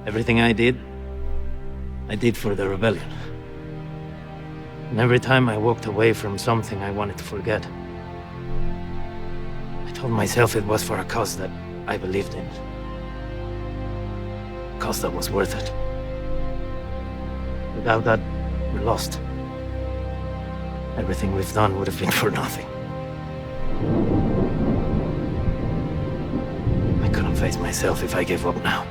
Everything I did for the rebellion. And every time I walked away from something I wanted to forget, I told myself it was for a cause that I believed in. A cause that was worth it. Without that, we're lost. Everything we've done would have been for nothing. I couldn't face myself if I gave up now.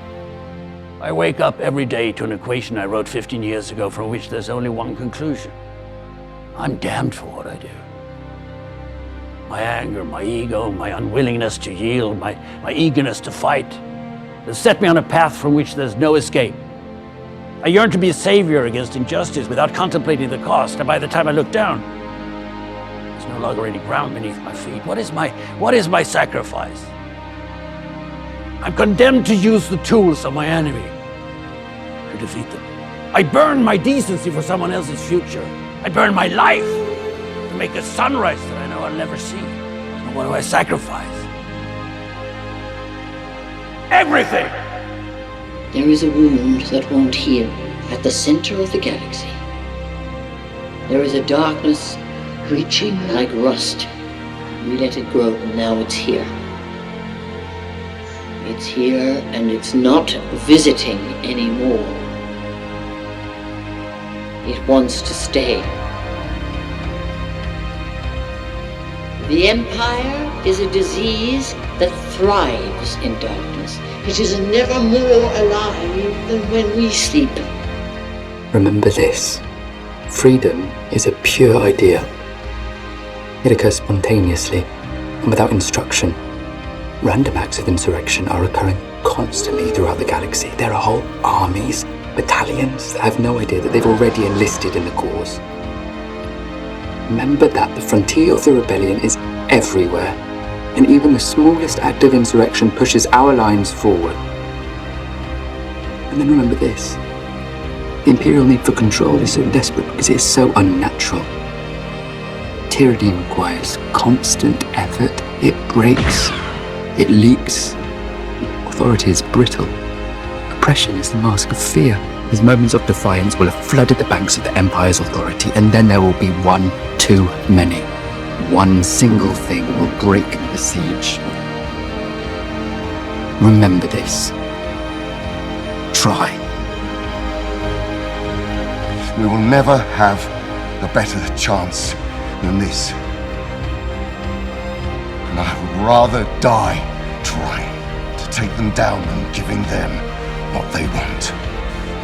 I wake up every day to an equation I wrote 15 years ago from which there's only one conclusion. I'm damned for what I do. My anger, my ego, my unwillingness to yield, my eagerness to fight has set me on a path from which there's no escape. I yearn to be a savior against injustice without contemplating the cost, and by the time I look down, there's no longer any ground beneath my feet. What is my sacrifice? I'm condemned to use the tools of my enemy to defeat them. I burn my decency for someone else's future. I burn my life to make a sunrise that I know I'll never see. And what do I sacrifice? Everything! There is a wound that won't heal at the center of the galaxy. There is a darkness reaching like rust. We let it grow, and now it's here. It's here, and it's not visiting anymore. It wants to stay. The Empire is a disease that thrives in darkness. It is never more alive than when we sleep. Remember this. Freedom is a pure idea. It occurs spontaneously and without instruction. Random acts of insurrection are occurring constantly throughout the galaxy. There are whole armies, battalions that have no idea that they've already enlisted in the cause. Remember that the frontier of the rebellion is everywhere, and even the smallest act of insurrection pushes our lines forward. And then remember this. The Imperial need for control is so desperate because it is so unnatural. Tyranny requires constant effort. It breaks. It leaks. Authority is brittle. Oppression is the mask of fear. These moments of defiance will have flooded the banks of the Empire's authority, and then there will be one too many. One single thing will break the siege. Remember this. Try. We will never have a better chance than this. And I would rather die trying to take them down than giving them what they want.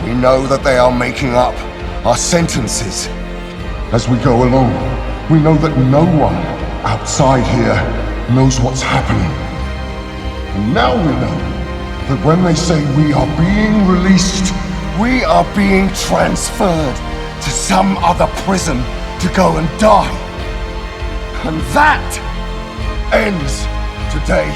We know that they are making up our sentences as we go along. We know that no one outside here knows what's happening. And now we know that when they say we are being released, we are being transferred to some other prison to go and die. And that ends today.